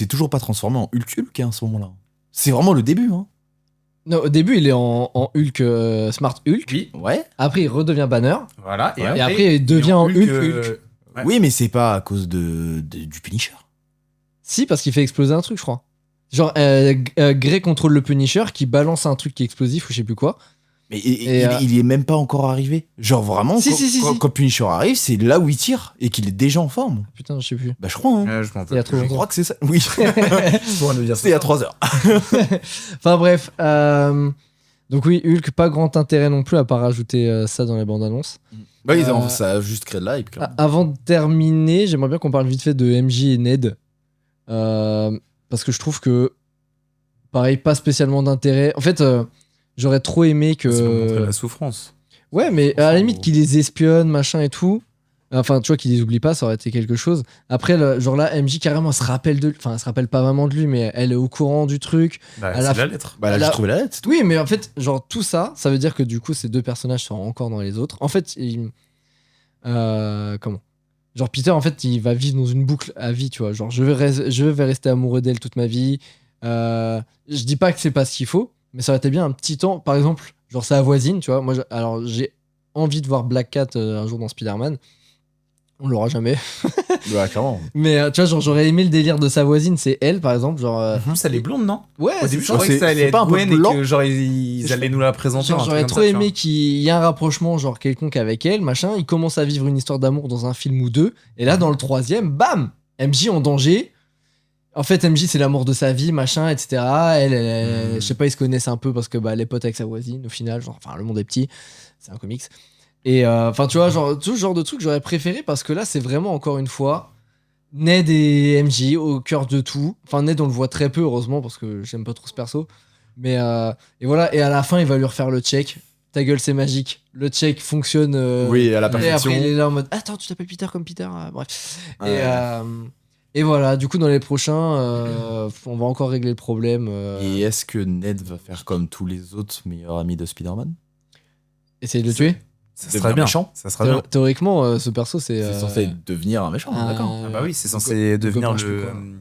toujours pas transformé en Hulk, à ce moment-là. C'est vraiment le début, hein. Non, au début, il est en Hulk, Smart Hulk. Oui. Ouais. Après, il redevient Banner. Voilà. Et après, il devient en Hulk. Ouais. Oui, mais c'est pas à cause du Punisher. Si, parce qu'il fait exploser un truc, je crois. Genre, Grey contrôle le Punisher qui balance un truc qui est explosif ou je sais plus quoi. Mais il est même pas encore arrivé. Genre vraiment, quand Punisher arrive, c'est là où il tire et qu'il est déjà en forme. Putain, je sais plus. Bah je crois. Hein. Je crois que c'est ça. Oui. C'est il y a 3 heures. Enfin bref. Donc oui, Hulk, pas grand intérêt non plus à part rajouter ça dans les bandes annonces. Oui, ça a juste créé de la hype. Avant de terminer, j'aimerais bien qu'on parle vite fait de MJ et Ned. Parce que je trouve que, pareil, pas spécialement d'intérêt. En fait, j'aurais trop aimé que... C'est pour montrer la souffrance. Ouais, mais à la limite, qu'ils les espionnent, machin et tout. Enfin, tu vois, qu'ils les oublient pas, ça aurait été quelque chose. Après, genre là, MJ, carrément, elle se rappelle de... Enfin, elle se rappelle pas vraiment de lui, mais elle est au courant du truc. C'est la lettre. Elle a juste trouvé la lettre. Oui, mais en fait, genre, tout ça, ça veut dire que du coup, ces deux personnages sont encore dans les autres. En fait, comment? Genre Peter, en fait, il va vivre dans une boucle à vie, tu vois. Genre, je vais rester amoureux d'elle toute ma vie. Je dis pas que c'est pas ce qu'il faut, mais ça aurait été bien un petit temps. Par exemple, genre sa voisine, tu vois. Moi, alors j'ai envie de voir Black Cat un jour dans Spider-Man. On l'aura jamais. Ouais, clairement. Mais tu vois, genre, j'aurais aimé le délire de sa voisine, c'est elle, par exemple. Genre, elle est blonde, non? Ouais, au début, je croyais que ça allait être Gwen et que genre, ils allaient nous la présenter. J'aurais trop aimé qu'il y ait un rapprochement, genre quelconque avec elle, machin. Il commence à vivre une histoire d'amour dans un film ou deux. Et là, dans le troisième, bam! MJ en danger. En fait, MJ, c'est l'amour de sa vie, machin, etc. Elle je sais pas, ils se connaissent un peu parce que elle est pote avec sa voisine, au final. Genre, enfin, le monde est petit. C'est un comics. Et enfin, tu vois, genre, tout ce genre de truc, j'aurais préféré parce que là, c'est vraiment, encore une fois, Ned et MJ au cœur de tout. Enfin, Ned, on le voit très peu, heureusement, parce que j'aime pas trop ce perso. Et voilà, et à la fin, il va lui refaire le check. Ta gueule, c'est magique. Le check fonctionne. Oui, à la Et perfection. après, il est là en mode attends, tu t'appelles Peter comme Peter. Bref. Ouais. Et voilà, du coup, dans les prochains, on va encore régler le problème. Et est-ce que Ned va faire comme tous les autres meilleurs amis de Spider-Man? Essayer de le tuer. Ça serait bien. Méchant. Ça serait bien. Théoriquement, ce perso, c'est. C'est censé devenir un méchant, d'accord. Ah bah oui, c'est censé devenir je sais plus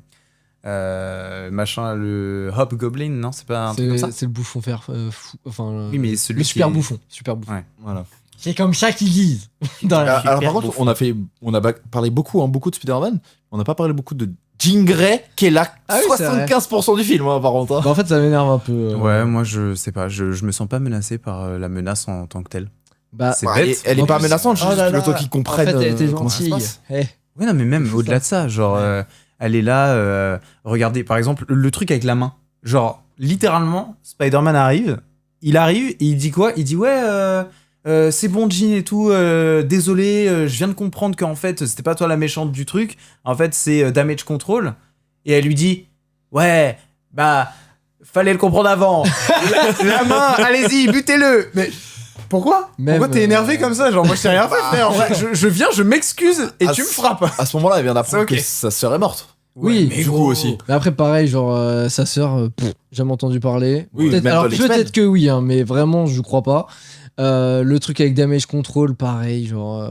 machin, le Hobgoblin, non? C'est pas un truc comme ça? C'est le bouffon vert fou. Enfin, Oui, mais celui le super qui est- bouffon. Super bouffon. Ouais. Voilà. C'est comme ça qu'ils disent. Dans la... Alors par contre, on a parlé beaucoup de Spider-Man, on n'a pas parlé beaucoup de Jean Grey, qui est là Ah oui, c'est 75% du film, hein, par contre. hein. Bah, en fait, ça m'énerve un peu. Ouais, moi je sais pas, je me sens pas menacé par la menace en tant que telle. Bah, C'est Bah, bête. elle est En pas plus, menaçante, oh juste là là, le temps qu'ils comprennent En fait, elle était comment ça se gentille. passe. Eh. Ouais, non, mais même C'est au-delà de ça, genre, elle est là, regardez, par exemple, le truc avec la main. Genre, littéralement, Spider-Man arrive et il dit quoi? Il dit, ouais, c'est bon, Jean et tout, désolé, je viens de comprendre qu'en fait, c'était pas toi la méchante du truc, en fait, c'est Damage Control. Et elle lui dit, ouais, bah, fallait le comprendre avant. la main, allez-y, butez-le. Mais pourquoi? Même, Pourquoi t'es énervé comme ça? Genre, moi, je t'ai rien fait, frère. Je viens, je m'excuse et Ah, tu me frappes. À ce moment-là, elle vient d'apprendre C'est ok. que sa sœur est morte. Oui, mais du coup aussi. Mais après, pareil, genre, sa sœur, jamais entendu parler. Oui, Peut-être- même alors, dans les X-Men. peut-être que oui, hein, mais vraiment, je crois pas. Le truc avec Damage Control, pareil, genre.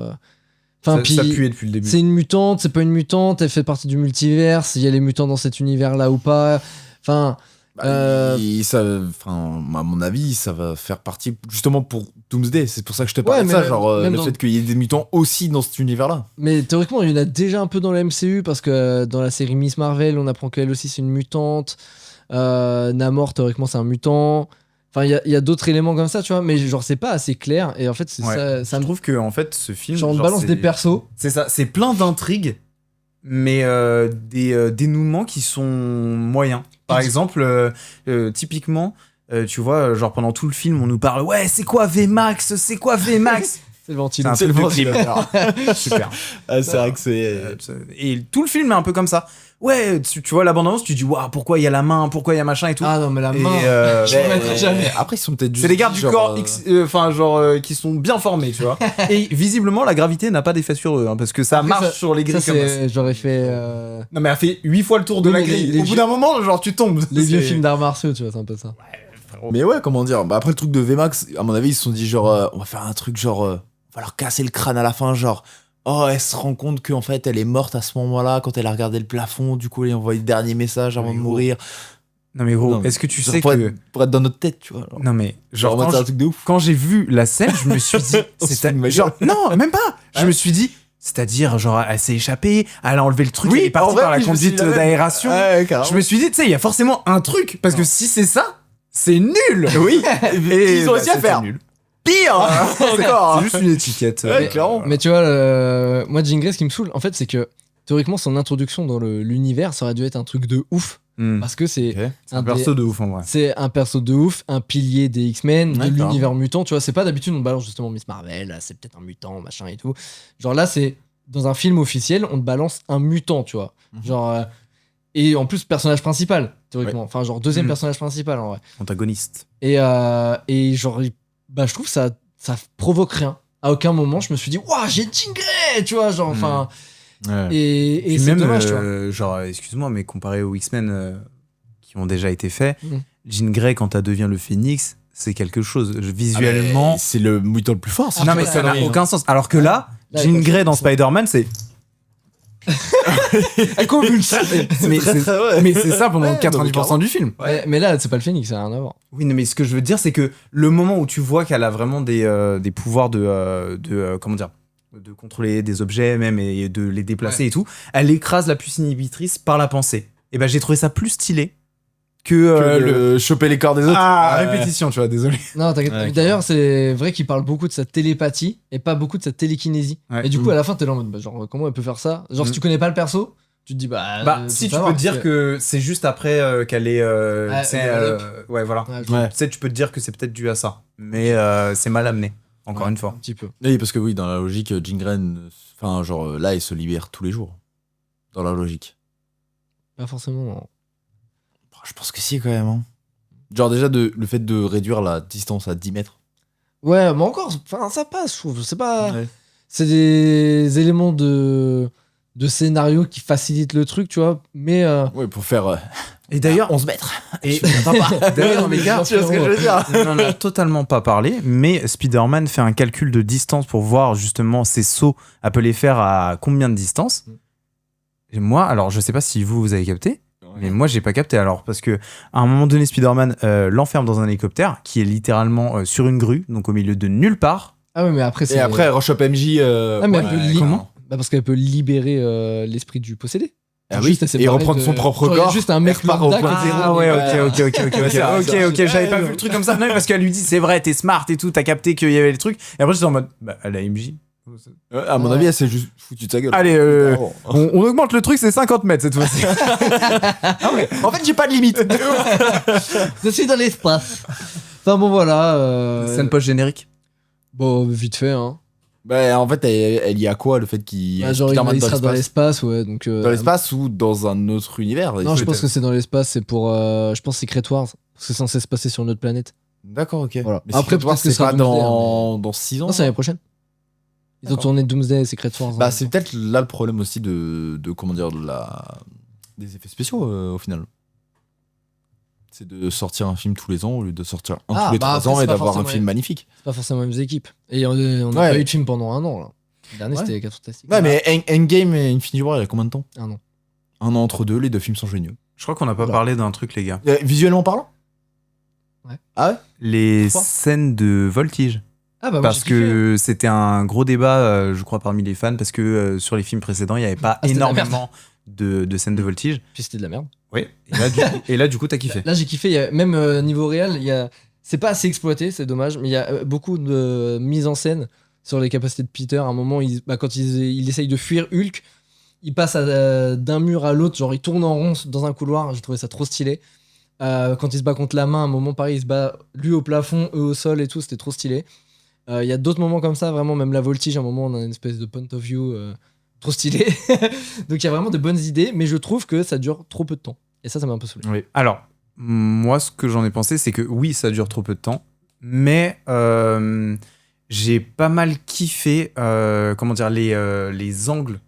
Enfin, puis. Ça puait depuis le début. C'est une mutante, c'est pas une mutante, elle fait partie du multiverse, il y a les mutants dans cet univers-là ou pas. Enfin. Bah, à mon avis, ça va faire partie justement pour Doomsday. C'est pour ça que je te parlais Ouais, de ça, mais genre même le dans- fait qu'il y ait des mutants aussi dans cet univers-là. Mais théoriquement, il y en a déjà un peu dans la MCU parce que dans la série Miss Marvel, on apprend qu'elle aussi c'est une mutante. Namor, théoriquement, c'est un mutant. Enfin, il y a d'autres éléments comme ça, tu vois, mais genre, c'est pas assez clair. Et en fait, c'est Ouais. ça Je me trouve que en fait ce film genre, on genre, balance c'est- des persos. c'est ça, c'est plein d'intrigues mais des dénouements qui sont moyens. Par exemple typiquement tu vois genre pendant tout le film on nous parle ouais c'est quoi VMAX C'est le ventilo. c'est un truc de crime. ventilateur. Super. Ah, c'est vrai que c'est. Et tout le film est un peu comme ça. Ouais, tu vois l'abondance, tu dis waouh, pourquoi il y a la main, pourquoi il y a machin et tout. Ah non, mais la Et, main. Je m'en mettrai jamais. Après, ils sont peut-être juste. c'est les gardes du genre, corps qui sont bien formés, tu vois. Et visiblement la gravité n'a pas d'effet sur eux hein, parce que ça Après, marche ça- sur les grilles Ça, comme ça. c'est. J'aurais fait. Non mais elle fait 8 fois le tour de Oui, la mais grille. les Au bout vieux- d'un moment, genre tu tombes. Les vieux C'est- films d'arts martiaux, tu vois, c'est un peu ça. Mais ouais, comment dire. Bah, après, le truc de VMAX, à mon avis, ils se sont dit genre, on va faire un truc genre. On va leur casser le crâne à la fin, genre. Oh, elle se rend compte qu'en fait, elle est morte à ce moment-là quand elle a regardé le plafond. Du coup, elle envoie le dernier message avant Mais de gros. mourir. Non mais gros, Non, mais est-ce que tu Genre, sais pour que pour être dans notre tête, tu vois. Genre, non mais genre, genre c'est un truc de ouf. quand j'ai vu la scène, je me suis dit On se c'est fout de ma genre gueule. non, même pas. Je me suis dit c'est-à-dire genre elle s'est échappée, elle a enlevé le truc, elle est en partie vrai, par la oui, je me suis conduite dit la même. d'aération. Ouais, carrément. Je me suis dit, tu sais, il y a forcément un truc. Parce que si c'est ça, c'est nul. Oui, Et ils ont réussi à c'était faire nul. pire encore. C'est juste une étiquette. Ouais, clairement. Mais tu vois, moi, Jean Grey, ce qui me saoule, en fait, c'est que théoriquement, son introduction dans l'univers, ça aurait dû être un truc de ouf. Hmm. Parce que c'est C'est un perso de ouf en vrai. c'est un perso de ouf, un pilier des X-Men, Ouais, de clairement. l'univers mutant. Tu vois, c'est pas d'habitude, on te balance justement Miss Marvel, c'est peut-être un mutant, machin et tout. Genre là, c'est dans un film officiel, on te balance un mutant, tu vois. Genre. Et en plus, personnage principal, théoriquement. Enfin, genre deuxième Mhm. personnage principal, en vrai. Antagoniste. Et genre, bah, je trouve que ça provoque rien. À aucun moment, je me suis dit, waouh, j'ai Jean Grey, tu vois, genre, enfin. Et Puis c'est même, dommage, tu vois. genre, excuse-moi, mais comparé aux X-Men qui ont déjà été faits, Mhm. Jean Grey, quand elle devient le Phénix, c'est quelque chose. Visuellement. c'est le mutant le plus fort. Ah, non, mais ça n'a connerie, aucun sens. Alors que là, Là, Jean il y a Grey dans pas de- Spider-Man, c'est. Elle convulse. mais c'est ça pendant Ouais, 90% du film. Mais là, c'est pas le Phénix, ça n'a rien à voir. Oui, non, mais ce que je veux dire, c'est que le moment où tu vois qu'elle a vraiment des pouvoirs de comment dire, de contrôler des objets même et de les déplacer et tout, elle écrase la puce inhibitrice par la pensée. Et ben j'ai trouvé ça plus stylé que, le choper les corps des autres. Ah, Ouais. répétition, tu vois, désolé. Non, t'inquiète. Ouais, D'ailleurs, c'est vrai qu'il parle beaucoup de sa télépathie et pas beaucoup de sa télékinésie. Ouais. Et du coup, à la fin, t'es là en mode, bah, genre, comment elle peut faire ça? Genre, si tu connais pas le perso, tu te dis, bah. Si tu savoir, peux te dire parce que c'est juste après qu'elle est Ouais, tu sais, level ouais voilà. Ouais, Ouais. Tu sais, tu peux te dire que c'est peut-être dû à ça. Mais c'est mal amené. Encore Ouais, une fois. Un petit peu. Oui, parce que oui, dans la logique, Jean Grey, enfin, genre là, il se libère tous les jours. Dans la logique. Pas forcément, non. Je pense que si, quand même. Hein. Genre déjà le fait de réduire la distance à 10 mètres. Ouais, mais encore, ça passe, je trouve. C'est pas... Ouais. C'est des éléments de scénario qui facilitent le truc, tu vois. Mais... Ouais, pour faire... Et d'ailleurs, 11 mètres. Et d'ailleurs, les gars, tu vois ce que je veux dire. On n'en a totalement pas parlé, mais Spider-Man fait un calcul de distance pour voir justement ses sauts à peut les faire à combien de distance. Et moi, alors je sais pas si vous avez capté, mais moi j'ai pas capté alors parce que à un moment donné, Spider-Man l'enferme dans un hélicoptère qui est littéralement sur une grue, donc au milieu de nulle part. Ah oui, mais après Et après, elle rechoppe MJ. Ah mais comment parce qu'elle peut libérer l'esprit du possédé. Ah oui, et reprendre son propre corps. Juste un mec lambda. Ah ouais, ok, j'avais pas vu le truc comme ça. Non, parce qu'elle lui dit c'est vrai, t'es smart et tout, t'as capté qu'il y avait les trucs. Et après j'étais en mode, bah elle a MJ. À mon avis, elle s'est juste foutue de sa gueule. Allez, on augmente le truc, c'est 50 mètres cette fois-ci. Ah ouais. En fait, j'ai pas de limite. Je suis dans l'espace. Enfin bon, voilà. Scène post-générique. Bon, vite fait, hein. Bah, en fait, elle y a quoi le fait qu'il. Genre, il sera dans l'espace, ouais. Donc, dans l'espace ou dans un autre univers. Non, je pense que c'est dans l'espace, c'est pour. Je pense Secret Wars. C'est censé se passer sur une autre planète. D'accord, ok. Voilà. Mais après, peut-être que c'est pas dans 6 ans. Non, c'est l'année prochaine. Ils ont tourné Doomsday et Secret Wars. Bah, c'est peut-être là le problème aussi de comment dire, des effets spéciaux au final. C'est de sortir un film tous les ans au lieu de sortir tous les 3 ans et d'avoir un film magnifique. C'est pas forcément les mêmes équipes. Et on a pas eu de film pendant 1 an là. Le dernier c'était 4 Fantastiques. Ouais, mais Endgame et Infinity War, il y a combien de temps? 1 an. 1 an entre deux, les 2 films sont géniaux. Je crois qu'on n'a pas parlé d'un truc, les gars. Visuellement parlant? Ouais. Ah ouais? Les scènes de voltige. Ah bah parce que c'était un gros débat, je crois, parmi les fans, parce que sur les films précédents, il n'y avait pas énormément de scènes de voltige. Puis c'était de la merde. Oui. Et là, du coup, t'as kiffé. Là, j'ai kiffé. Même niveau réel, c'est pas assez exploité, c'est dommage, mais il y a beaucoup de mise en scène sur les capacités de Peter. À un moment, quand il essaye de fuir Hulk, il passe d'un mur à l'autre, genre il tourne en rond dans un couloir. J'ai trouvé ça trop stylé. Quand il se bat contre la main, à un moment pareil, il se bat lui au plafond, eux au sol et tout, c'était trop stylé. Il y a d'autres moments comme ça, vraiment, même la voltige, à un moment, on a une espèce de point of view trop stylé. Donc il y a vraiment de bonnes idées, mais je trouve que ça dure trop peu de temps. Et ça m'a un peu saoulé. Oui. Alors, moi, ce que j'en ai pensé, c'est que oui, ça dure trop peu de temps, mais j'ai pas mal kiffé, les angles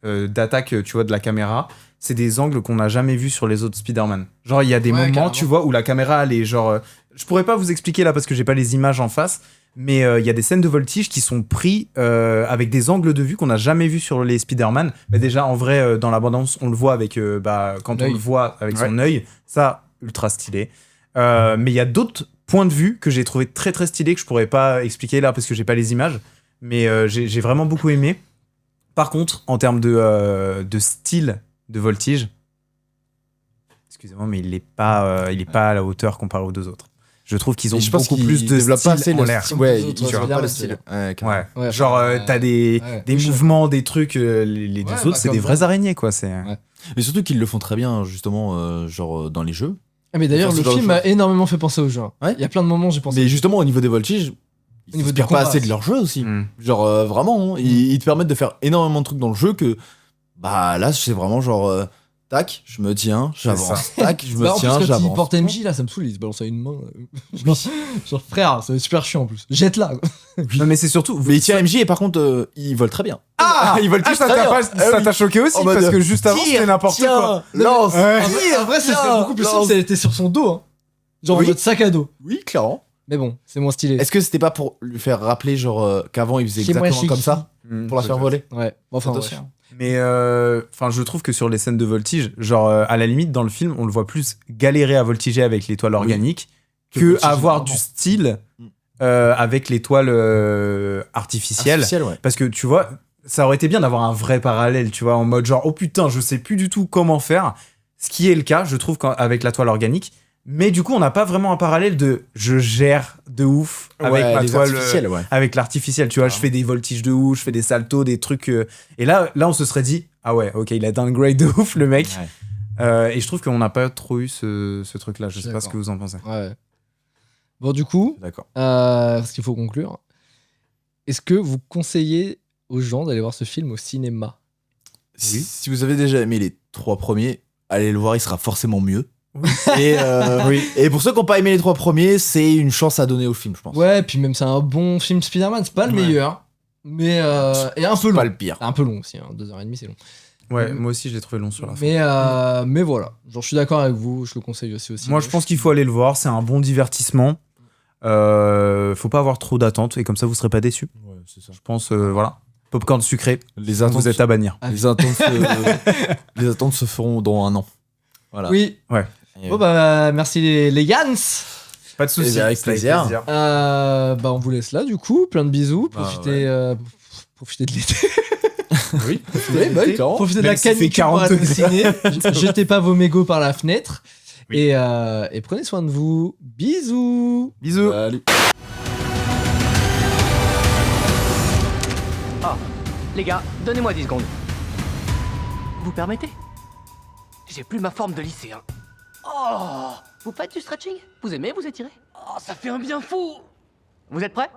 d'attaque, tu vois, de la caméra. C'est des angles qu'on n'a jamais vus sur les autres Spider-Man. Genre, il y a des moments, carrément. Tu vois, où la caméra, elle est genre... je pourrais pas vous expliquer là, parce que j'ai pas les images en face, mais il y a des scènes de voltige qui sont prises avec des angles de vue qu'on n'a jamais vus sur les Spider-Man. Mais déjà, en vrai, dans la bande-annonce, on le voit avec... quand on le voit avec son œil, ça, ultra stylé. Mais il y a d'autres points de vue que j'ai trouvé très très stylés, que je pourrais pas expliquer là, parce que j'ai pas les images. Mais j'ai vraiment beaucoup aimé. Par contre, en termes de style de voltige, excusez-moi, mais il est pas à la hauteur comparé aux deux autres. Je trouve qu'ils ont beaucoup plus de style en l'air. Ouais, ils développent pas le style. Ouais. Genre, t'as des mouvements, des trucs. Les deux autres, c'est des vraies araignées, quoi. Mais surtout qu'ils le font très bien, justement, genre dans les jeux. Ah, mais d'ailleurs, le film m'a énormément fait penser aux jeux. Il y a plein de moments où j'ai pensé. Mais justement, au niveau des voltiges, ils ne pas assez de leur jeu aussi. Genre, vraiment, ils te permettent de faire énormément de trucs dans le jeu que. Bah là, c'est vraiment genre. Tac, je me tiens, j'avance. Tac, je me tiens, j'avance. Quand il porte MJ, là, ça me saoule, il se balance à une main. Genre, frère, c'est super chiant en plus. Jette-la. Non, mais c'est surtout. Mais il tient MJ et par contre, il vole très bien. Il vole ça t'a choqué aussi, parce que juste avant, c'était n'importe quoi. Lance. En vrai, ce serait beaucoup plus simple si elle était sur son dos. Genre en mode sac à dos. Oui, clairement. Mais bon, c'est moins stylé. Est-ce que c'était pas pour lui faire rappeler, genre, qu'avant il faisait exactement comme ça pour la faire voler? Ouais, enfin, mais je trouve que sur les scènes de voltige, genre à la limite dans le film, on le voit plus galérer à voltiger avec l'étoile organique que avoir du style avec l'étoile artificielle. Parce que tu vois, ça aurait été bien d'avoir un vrai parallèle, tu vois, en mode genre oh putain, je sais plus du tout comment faire. Ce qui est le cas, je trouve, avec la toile organique. Mais du coup, on n'a pas vraiment un parallèle de je gère de ouf avec ma toile, avec l'artificiel. Tu vois, je fais des voltiges de ouf, je fais des saltos, des trucs. Et là, on se serait dit, ah ouais, ok, il a downgrade de ouf, le mec. Et je trouve qu'on n'a pas trop eu ce truc-là. Je sais pas ce que vous en pensez. Ouais. Bon, du coup, parce qu'il faut conclure, est-ce que vous conseillez aux gens d'aller voir ce film au cinéma? Si vous avez déjà aimé les 3 premiers, allez le voir, il sera forcément mieux. Et pour ceux qui n'ont pas aimé les 3 premiers, c'est une chance à donner au film, je pense. Ouais, puis même c'est un bon film Spider-Man, c'est pas le meilleur, mais et un peu long. Pas le pire. Un peu long aussi, 2h30 c'est long. Ouais, moi aussi je l'ai trouvé long sur la fin. Mais voilà, genre je suis d'accord avec vous, je le conseille aussi. Moi je pense qu'il faut aller le voir, c'est un bon divertissement. Faut pas avoir trop d'attentes et comme ça vous serez pas déçus. Ouais, c'est ça. Je pense, voilà. Popcorn sucré, les attentes, vous êtes à bannir. Les attentes se feront dans 1 an. Voilà. Oui. Ouais. Bon bah merci les Gans. Pas de soucis. Avec plaisir. Bah on vous laisse là du coup, plein de bisous, profitez de l'été. Oui, profitez de la canicule pour aller au ciné. Jetez pas vos mégots par la fenêtre. Oui. Et prenez soin de vous. Bisous. Bisous. Salut. Ah, les gars, donnez-moi 10 secondes. Vous permettez? J'ai plus ma forme de lycéen. Oh, vous faites du stretching? Vous aimez vous étirer? Oh, ça fait un bien fou. Vous êtes prêts?